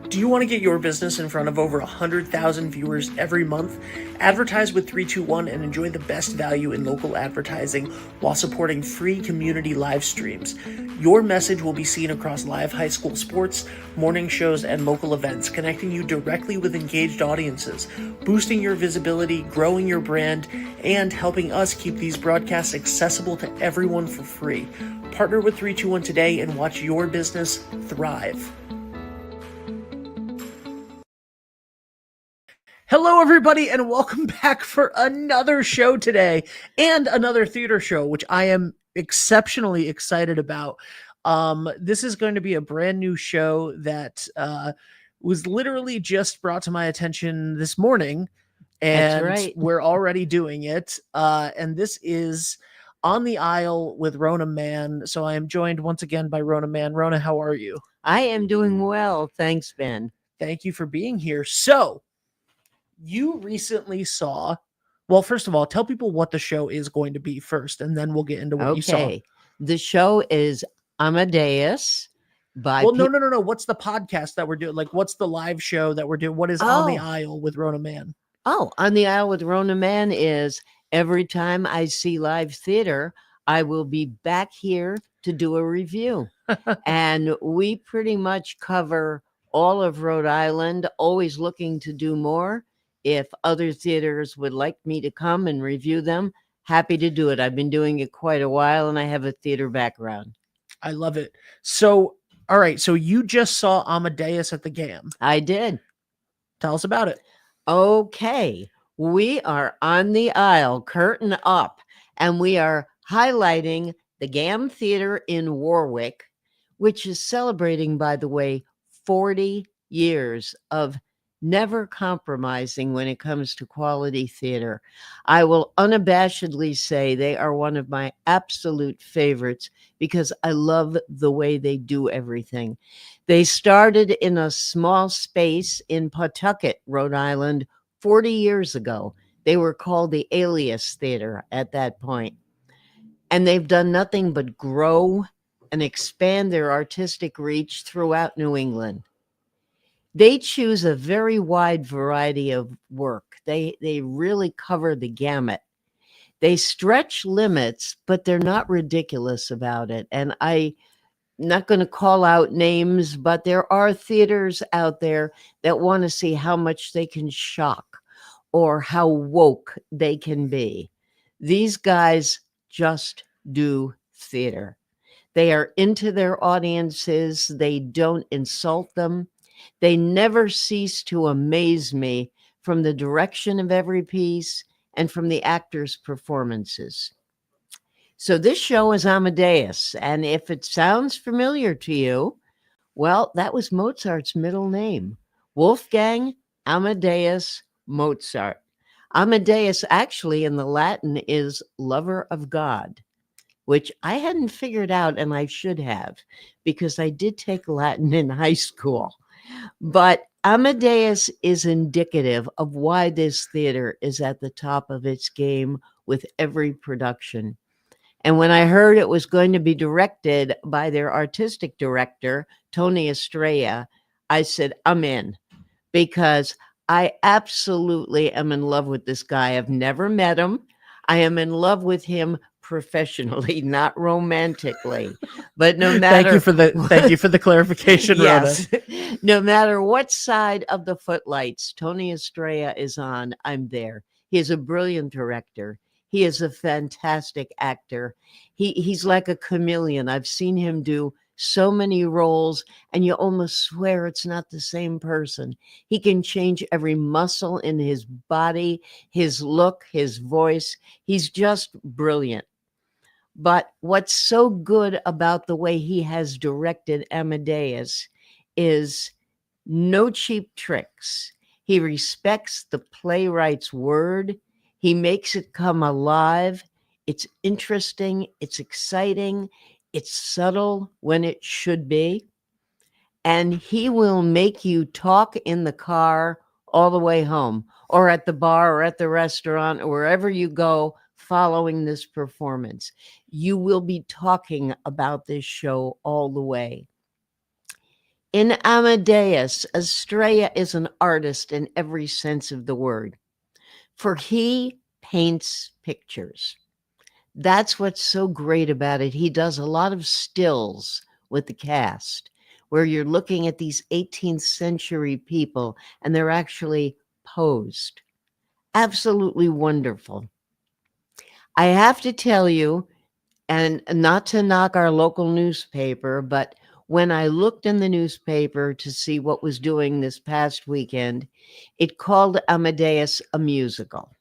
Do you want to get your business in front of over 100,000 viewers every month? Advertise with 321 and enjoy the best value in local advertising while supporting free community live streams. Your message will be seen across live high school sports, morning shows, and local events, connecting you directly with engaged audiences, boosting your visibility, growing your brand, and helping us keep these broadcasts accessible to everyone for free. Partner with 321 today and watch your business thrive. Hello, everybody, and welcome back for another show today and another theater show, which I am exceptionally excited about. This is going to be a brand new show that was literally just brought to my attention this morning, That's and right. we're already doing it. And this is On the Aisle with Rona Mann. So I am joined once again by Rona Mann. Rona, how are you? I am doing well. Thanks, Ben. Thank you for being here. So, you recently saw, well, first of all, tell people what the show is going to be first, and then we'll get into what you saw. Okay. The show is Amadeus by Well, no. What's the podcast that we're doing? Like, what's the live show that we're doing? What is On the Aisle with Rona Mann? On the Aisle with Rona Mann is every time I see live theater, I will be back here to do a review. And we pretty much cover all of Rhode Island, always looking to do more. If other theaters would like me to come and review them, happy to do it. I've been doing it quite a while and I have a theater background. I love it. So, all right. So you just saw Amadeus at the Gamm. I did. Tell us about it. Okay. We are on the aisle, curtain up, and we are highlighting the Gamm Theater in Warwick, which is celebrating, by the way, 40 years of never compromising when it comes to quality theater. I will unabashedly say they are one of my absolute favorites because I love the way they do everything. They started in a small space in Pawtucket, Rhode Island, 40 years ago. They were called the Alias Theater at that point. And they've done nothing but grow and expand their artistic reach throughout New England. They choose a very wide variety of work. They really cover the gamut. They stretch limits, but they're not ridiculous about it. And I'm not going to call out names, but there are theaters out there that want to see how much they can shock or how woke they can be. These guys just do theater. They are into their audiences. They don't insult them. They never cease to amaze me from the direction of every piece and from the actors' performances. So this show is Amadeus, and if it sounds familiar to you, well, that was Mozart's middle name, Wolfgang Amadeus Mozart. Amadeus actually in the Latin is lover of God, which I hadn't figured out, and I should have, because I did take Latin in high school. But Amadeus is indicative of why this theater is at the top of its game with every production. And when I heard it was going to be directed by their artistic director, Tony Estrella, I said, I'm in, because I absolutely am in love with this guy. I've never met him. I am in love with him professionally, not romantically. But no matter thank you for the clarification, yes, Rhoda. no matter what side of the footlights Tony Estrella is on, I'm there. He is a brilliant director. He is a fantastic actor. He's like a chameleon. I've seen him do so many roles, and you almost swear it's not the same person. He can change every muscle in his body, his look, his voice. He's just brilliant. But what's so good about the way he has directed Amadeus is no cheap tricks. He respects the playwright's word. He makes it come alive. It's interesting. It's exciting. It's subtle when it should be. And he will make you talk in the car all the way home, or at the bar, or at the restaurant, or wherever you go following this performance. You will be talking about this show all the way. In Amadeus, Estrella is an artist in every sense of the word, for he paints pictures. That's what's so great about it. He does a lot of stills with the cast where you're looking at these 18th century people and they're actually posed. Absolutely wonderful. I have to tell you, and not to knock our local newspaper, but when I looked in the newspaper to see what was doing this past weekend, it called Amadeus a musical.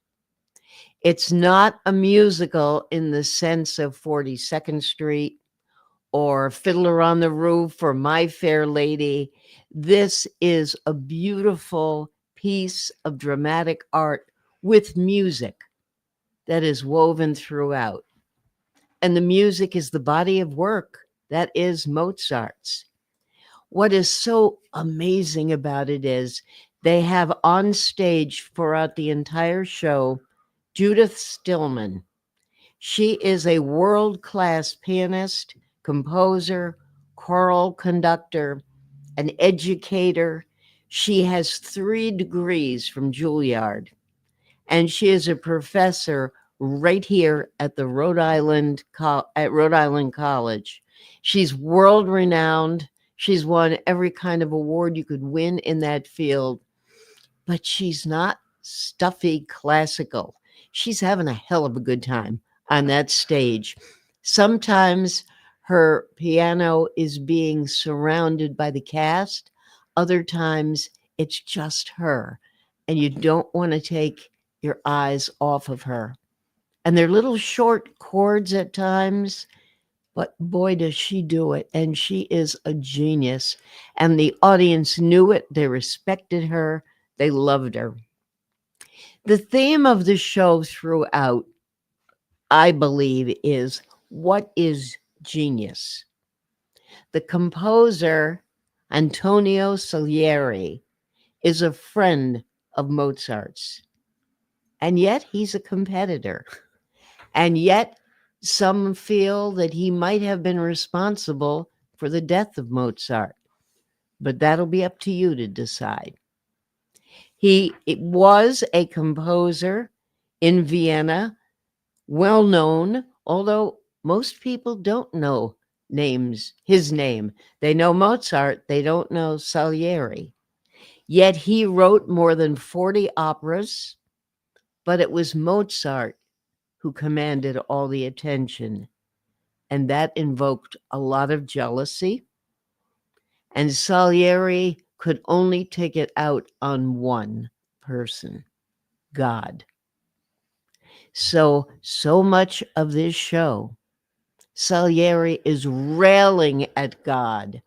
It's not a musical in the sense of 42nd Street or Fiddler on the Roof or My Fair Lady. This is a beautiful piece of dramatic art with music that is woven throughout. And the music is the body of work that is Mozart's. What is so amazing about it is they have on stage throughout the entire show Judith Stillman. She is a world class pianist, composer, choral conductor, an educator. She has 3 degrees from Juilliard, and she is a professor right here at the Rhode Island College. She's world renowned. She's won every kind of award you could win in that field, but she's not stuffy classical. She's having a hell of a good time on that stage. Sometimes her piano is being surrounded by the cast, other times it's just her, and you don't want to take your eyes off of her. And they're little short chords at times, but boy, does she do it. And she is a genius. And the audience knew it. They respected her. They loved her. The theme of the show throughout, I believe, is what is genius? The composer, Antonio Salieri, is a friend of Mozart's. And yet he's a competitor. And yet some feel that he might have been responsible for the death of Mozart. But that'll be up to you to decide. It was a composer in Vienna, well known, although most people don't know his name. They know Mozart, they don't know Salieri. Yet he wrote more than 40 operas, but it was Mozart who commanded all the attention. And that invoked a lot of jealousy. And Salieri could only take it out on one person, God. So much of this show, Salieri is railing at God,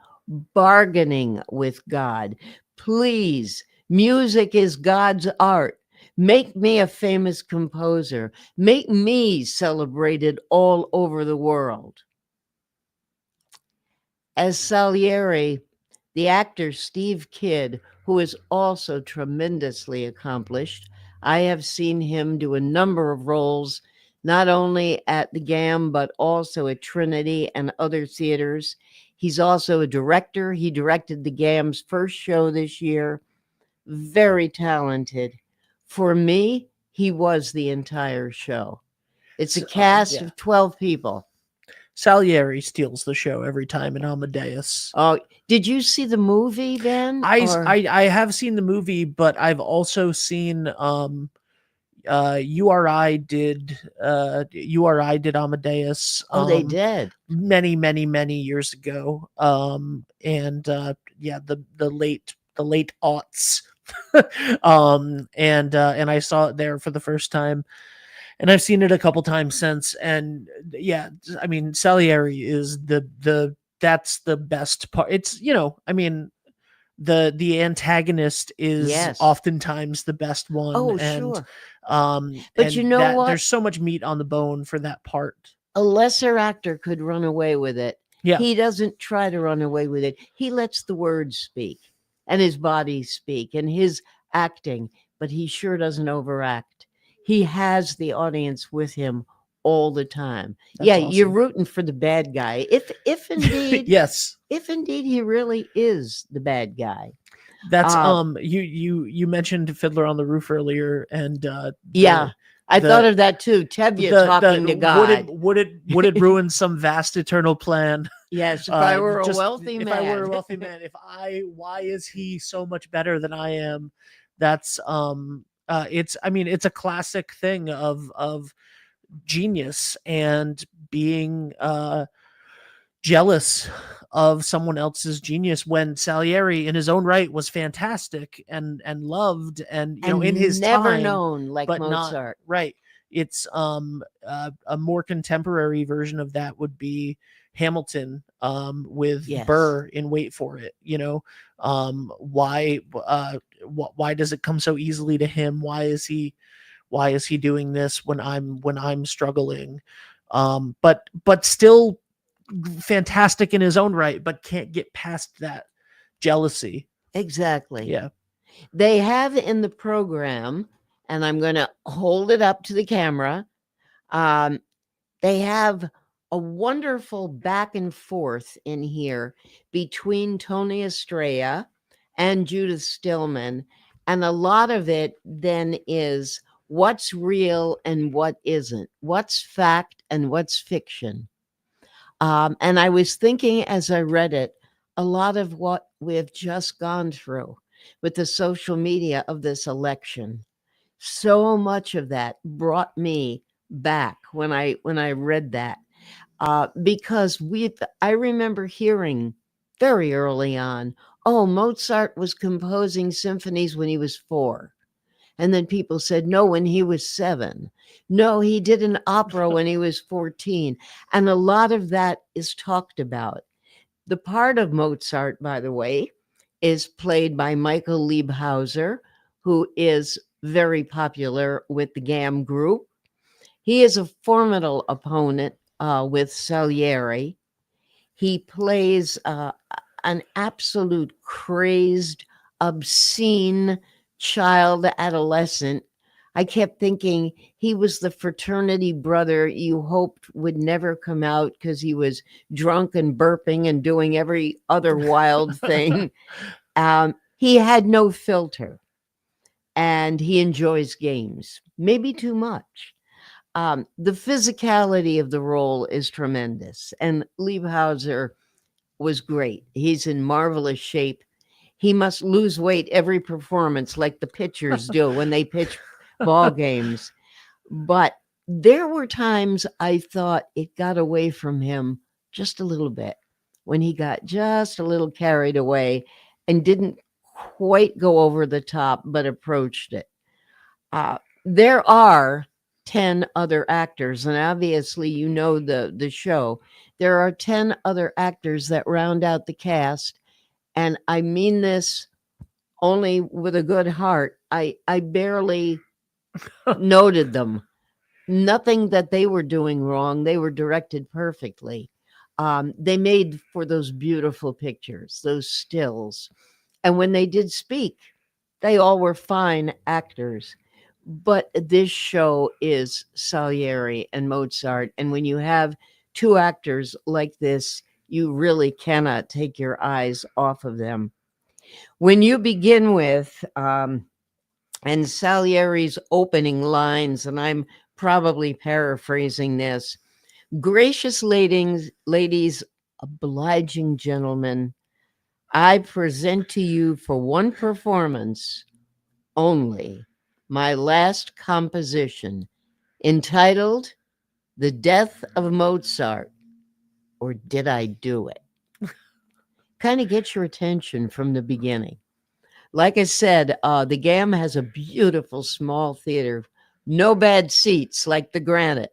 bargaining with God. Please, music is God's art. Make me a famous composer. Make me celebrated all over the world. As Salieri, the actor Steve Kidd, who is also tremendously accomplished, I have seen him do a number of roles, not only at the Gamm, but also at Trinity and other theaters. He's also a director. He directed the Gamm's first show this year. Very talented. For me, he was the entire show. It's a cast of 12 people. Salieri steals the show every time in Amadeus. Oh, did you see the movie then? I have seen the movie, but I've also seen URI did Amadeus. They did many years ago. The late aughts. And I saw it there for the first time, and I've seen it a couple times since. And yeah, I mean, Salieri is that's the best part. It's, the antagonist is oftentimes the best one. Oh, and sure. But you know what? There's so much meat on the bone for that part. A lesser actor could run away with it. Yeah. He doesn't try to run away with it. He lets the words speak and his body speak and his acting, but he sure doesn't overact. He has the audience with him all the time. Yeah, That's you're awesome. rooting for the bad guy. If indeed Yes. if indeed he really is the bad guy. That's Uh you mentioned Fiddler on the Roof earlier, and yeah. I thought the of that too. Tevye talking to God. would it ruin some vast eternal plan? Yes, if I were a Just wealthy if I were a man. wealthy man, if I why is he so much better than I am? That's it's I mean it's a classic thing of genius and being jealous of someone else's genius, when Salieri in his own right was fantastic and loved, and in And his never time, known like but not Mozart. right. It's a more contemporary version of that would be Hamilton, with Yes, Burr in Wait for It. Why does it come so easily to him? Why is he doing this when I'm struggling? But still fantastic in his own right, but can't get past that jealousy. exactly. Yeah. They have in the program, and I'm going to hold it up to the camera. Um, they have a wonderful back and forth in here between Tony Estrella and Judith Stillman. And a lot of it then is what's real and what isn't, what's fact and what's fiction. And I was thinking as I read it, a lot of what we've just gone through with the social media of this election. So much of that brought me back when I read that, because I remember hearing very early on, oh, Mozart was composing symphonies when he was 4. And then people said, no, when he was 7. No, he did an opera when he was 14. And a lot of that is talked about. The part of Mozart, by the way, is played by Michael Liebhauser, who is very popular with the Gamm group. He is a formidable opponent with Salieri. He plays an absolute crazed, obscene child adolescent. I kept thinking he was the fraternity brother you hoped would never come out because he was drunk and burping and doing every other wild thing. He had no filter, and he enjoys games, maybe too much. The physicality of the role is tremendous, and Liebhauser was great. He's in marvelous shape. He must lose weight every performance, like the pitchers do when they pitch ball games. But there were times I thought it got away from him just a little bit, when he got just a little carried away and didn't quite go over the top, but approached it. There are 10 other actors, and obviously you know the show. There are 10 other actors that round out the cast, and I mean this only with a good heart. I barely noted them. Nothing that they were doing wrong. They were directed perfectly. They made for those beautiful pictures, those stills. And when they did speak, they all were fine actors. But this show is Salieri and Mozart. And when you have two actors like this, you really cannot take your eyes off of them. When you begin with, and Salieri's opening lines, and I'm probably paraphrasing this, gracious ladies, obliging gentlemen, I present to you for one performance only my last composition, entitled The Death of Mozart, or Did I Do It? Kind of gets your attention from the beginning. Like I said, the Gamm has a beautiful small theater, no bad seats like the Granite.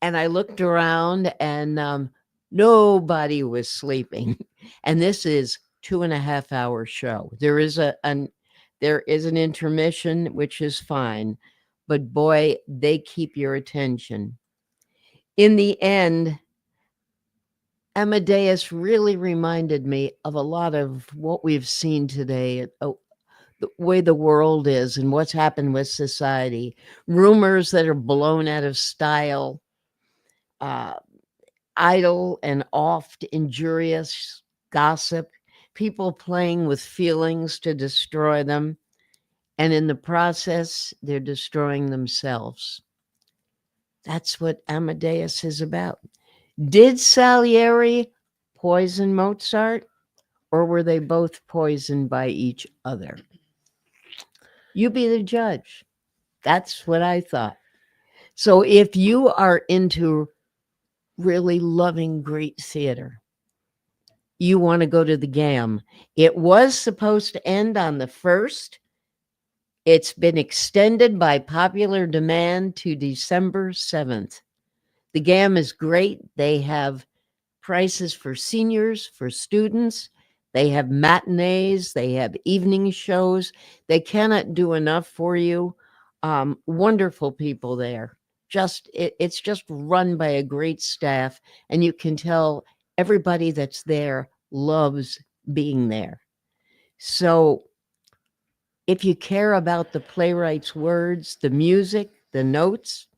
And I looked around, and nobody was sleeping. And this is 2.5 hour show. There is an intermission, which is fine, but boy, they keep your attention. In the end, Amadeus really reminded me of a lot of what we've seen today, the way the world is and what's happened with society. Rumors that are blown out of style. uh, idle and oft injurious gossip, people playing with feelings to destroy them, and in the process, they're destroying themselves. That's what Amadeus is about. Did Salieri poison Mozart, or were they both poisoned by each other? You be the judge. That's what I thought. So if you are into really loving great theater, you want to go to the Gamm. It was supposed to end on the 1st. It's been extended by popular demand to December 7th. The Gamm is great. They have prices for seniors, for students. They have matinees, they have evening shows. They cannot do enough for you. Wonderful people there. It's just run by a great staff, and you can tell everybody that's there loves being there. So if you care about the playwright's words, the music, the notes,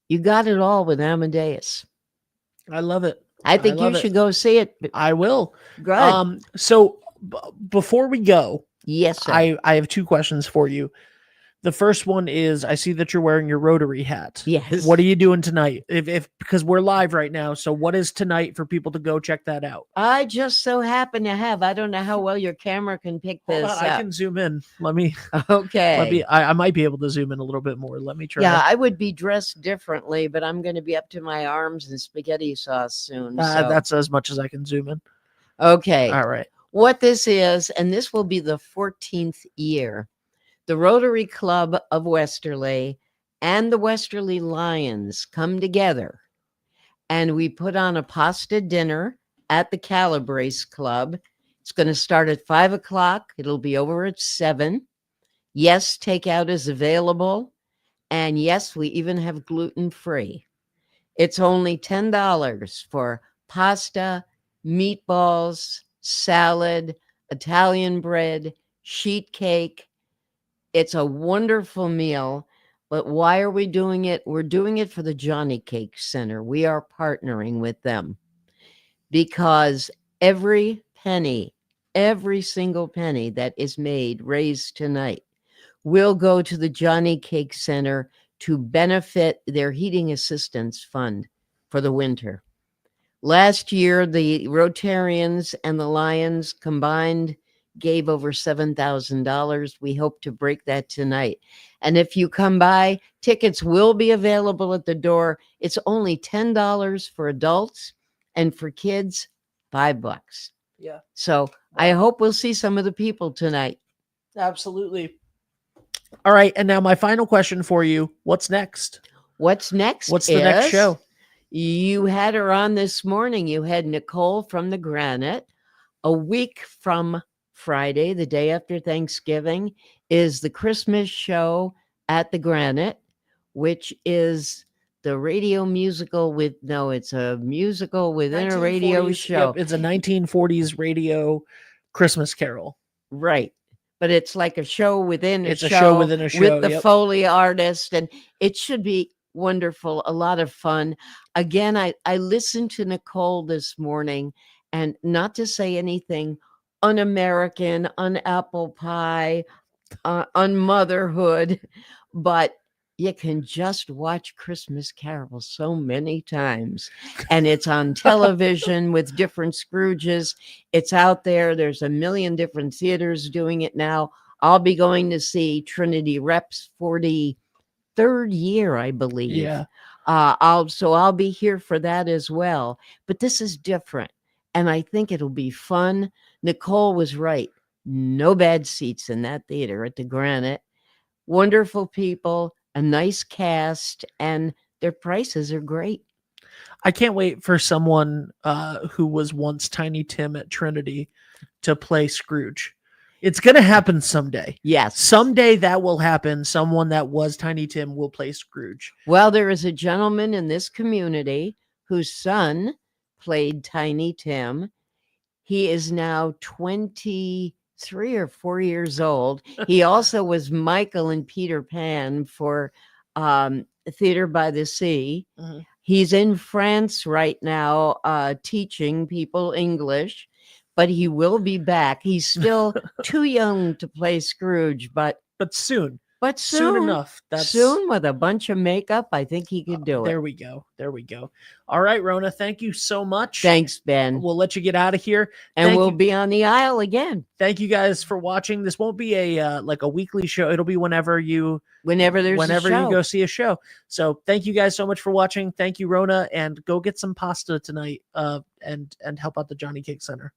you got it all with Amadeus. I love it. I think you should go see it. I will. Good. So before we go, Yes, sir. I have two questions for you. The first one is, I see that you're wearing your Rotary hat. Yes. What are you doing tonight? If because we're live right now, so what is tonight for people to go check that out? I just so happen to have, I don't know how well your camera can pick Hold this on, up. I can zoom in. Okay. I might be able to zoom in a little bit more. Let me try. Yeah, I would be dressed differently, but I'm going to be up to my arms in spaghetti sauce soon. So. That's as much as I can zoom in. Okay. All right. What this is, and this will be the 14th year, the Rotary Club of Westerly and the Westerly Lions come together, and we put on a pasta dinner at the Calabrese Club. It's going to start at 5 o'clock. It'll be over at 7. Yes, takeout is available. And yes, we even have gluten-free. It's only $10 for pasta, meatballs, salad, Italian bread, sheet cake. It's a wonderful meal. But why are we doing it? We're doing it for the Johnny Cake Center. We are partnering with them because every penny, every single penny that is raised tonight, will go to the Johnny Cake Center to benefit their heating assistance fund for the winter. Last year, the Rotarians and the Lions combined gave over $7,000. We hope to break that tonight. And if you come by, tickets will be available at the door. It's only $10 for adults, and for kids, $5. Yeah. So I hope we'll see some of the people tonight. Absolutely. All right. And now my final question for you. What's next? What's next? What's the next show? You had her on this morning. You had Nicole from the Granite. A week from Friday, the day after Thanksgiving, is the Christmas show at the Granite, which is the radio musical it's a musical within a radio show. Yep, it's a 1940s radio Christmas carol. Right. But it's like a show within a show within a show with the Foley artist, and it should be wonderful, a lot of fun. Again, I listened to Nicole this morning, and not to say anything un-American, un-apple pie, un-motherhood, but you can just watch Christmas Carol so many times, and it's on television with different Scrooges. It's out there. There's a million different theaters doing it now. I'll be going to see Trinity Rep's 43rd year, I believe. Yeah. I'll be here for that as well. But this is different, and I think it'll be fun. Nicole was right. No bad seats in that theater at the Granite. Wonderful people, a nice cast, and their prices are great. I can't wait for someone who was once Tiny Tim at Trinity to play Scrooge. It's going to happen someday. Yes. Someday that will happen. Someone that was Tiny Tim will play Scrooge. Well, there is a gentleman in this community whose son played Tiny Tim. He is now 23 or 4 years old. He also was Michael in Peter Pan for Theater by the Sea. Mhm. He's in France right now, teaching people English, but he will be back. He's still too young to play Scrooge, but soon. But Soon soon enough. soon with a bunch of makeup, I think he could do it. There we go. There we go. All right, Rona, thank you so much. Thanks, Ben. We'll let you get out of here. And we'll be on the aisle again. Thank you guys for watching. This won't be a like a weekly show. It'll be whenever there's a show. You go see a show. So thank you guys so much for watching. Thank you, Rona, and go get some pasta tonight and help out the Johnny Cake Center.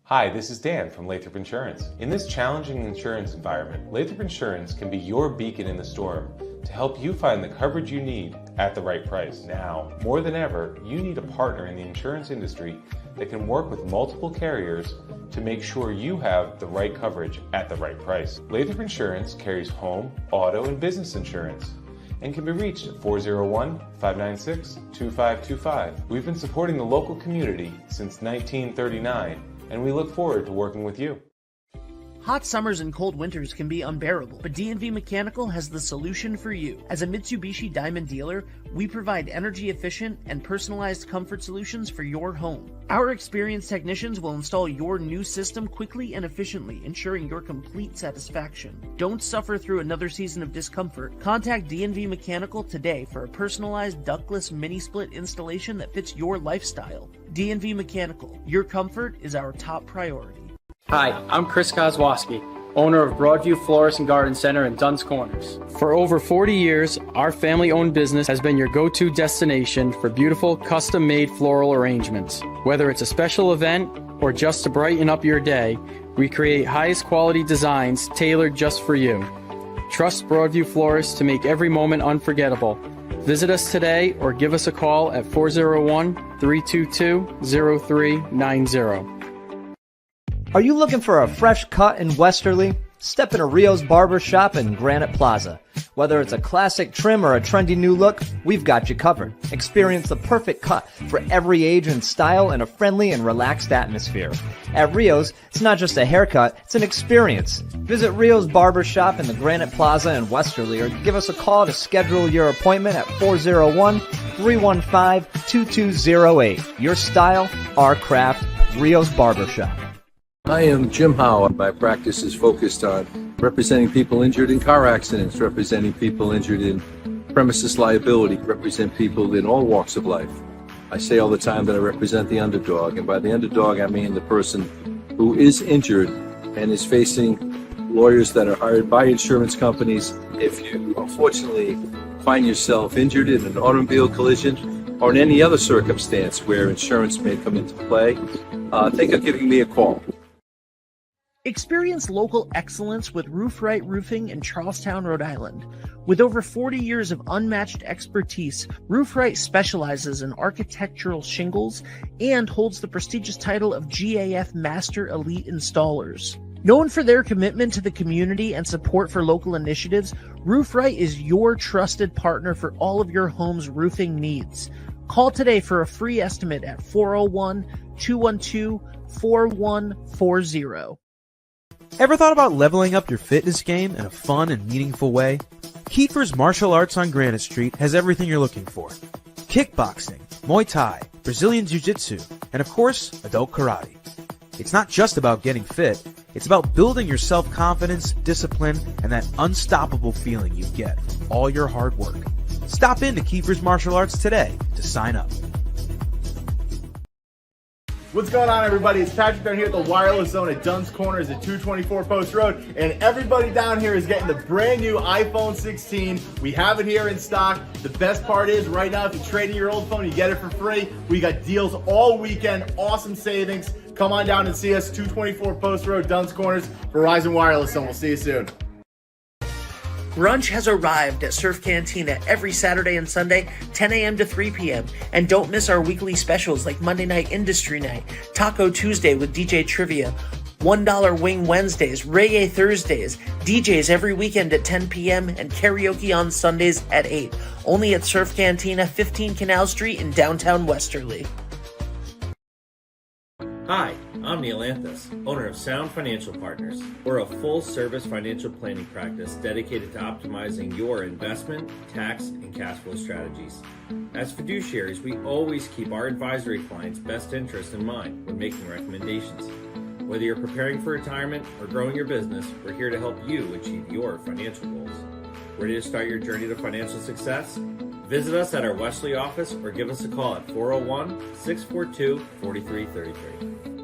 Hi, this is Dan from Lathrop Insurance. In this challenging insurance environment, Lathrop Insurance can be your beacon in the storm to help you find the coverage you need at the right price. Now, more than ever, you need a partner in the insurance industry that can work with multiple carriers to make sure you have the right coverage at the right price. Lathrop Insurance carries home, auto, and business insurance and can be reached at 401-596-2525. We've been supporting the local community since 1939, and we look forward to working with you. Hot summers and cold winters can be unbearable, but D&V Mechanical has the solution for you. As a Mitsubishi Diamond dealer, we provide energy-efficient and personalized comfort solutions for your home. Our experienced technicians will install your new system quickly and efficiently, ensuring your complete satisfaction. Don't suffer through another season of discomfort. Contact D&V Mechanical today for a personalized ductless mini-split installation that fits your lifestyle. D&V Mechanical, your comfort is our top priority. Hi, I'm Chris Kozłowski, owner of Broadview Florist and Garden Center in Dunn's Corners. For over 40 years, our family-owned business has been your go-to destination for beautiful, custom-made floral arrangements. Whether it's a special event or just to brighten up your day, we create highest quality designs tailored just for you. Trust Broadview Florists to make every moment unforgettable. Visit us today or give us a call at 401-322-0390. Are you looking for a fresh cut in Westerly? Step into Rio's Barber Shop in Granite Plaza. Whether it's a classic trim or a trendy new look, we've got you covered. Experience the perfect cut for every age and style in a friendly and relaxed atmosphere. At Rio's, it's not just a haircut, it's an experience. Visit Rio's Barber Shop in the Granite Plaza in Westerly or give us a call to schedule your appointment at 401-315-2208. Your style, our craft, Rio's Barber Shop. I am Jim Howe. My practice is focused on representing people injured in car accidents, representing people injured in premises liability, represent people in all walks of life. I say all the time that I represent the underdog, and by the underdog I mean the person who is injured and is facing lawyers that are hired by insurance companies. If you unfortunately find yourself injured in an automobile collision or in any other circumstance where insurance may come into play, think of giving me a call. Experience local excellence with Roof Right Roofing in Charlestown, Rhode Island. With over 40 years of unmatched expertise, Roof Right specializes in architectural shingles and holds the prestigious title of GAF Master Elite Installers. Known for their commitment to the community and support for local initiatives, Roof Right is your trusted partner for all of your home's roofing needs. Call today for a free estimate at 401-212-4140. Ever thought about leveling up your fitness game in a fun and meaningful way? Kiefer's Martial Arts on Granite Street has everything you're looking for. Kickboxing, Muay Thai, Brazilian Jiu-Jitsu, and of course, adult karate. It's not just about getting fit, it's about building your self-confidence, discipline, and that unstoppable feeling you get from all your hard work. Stop into Kiefer's Martial Arts today to sign up. What's going on, everybody? It's Patrick down here at the Wireless Zone at Dunn's Corners at 224 Post Road, and everybody down here is getting the brand new iPhone 16. We have it here in stock. The best part is right now, if you trade in your old phone, you get it for free. We got deals all weekend, awesome savings. Come on down and see us, 224 Post Road, Dunn's Corners, Verizon Wireless Zone. We'll see you soon. Brunch has arrived at Surf Cantina every Saturday and Sunday, 10 a.m. to 3 p.m. And don't miss our weekly specials like Monday Night Industry Night, Taco Tuesday with DJ Trivia, $1 Wing Wednesdays, Reggae Thursdays, DJs every weekend at 10 p.m. and karaoke on Sundays at 8. Only at Surf Cantina, 15 Canal Street in downtown Westerly. Hi, I'm Neil Anthus, owner of Sound Financial Partners. We're a full-service financial planning practice dedicated to optimizing your investment, tax, and cash flow strategies. As fiduciaries, we always keep our advisory clients' best interests in mind when making recommendations. Whether you're preparing for retirement or growing your business, we're here to help you achieve your financial goals. Ready to start your journey to financial success? Visit us at our Wesley office or give us a call at 401-642-4333.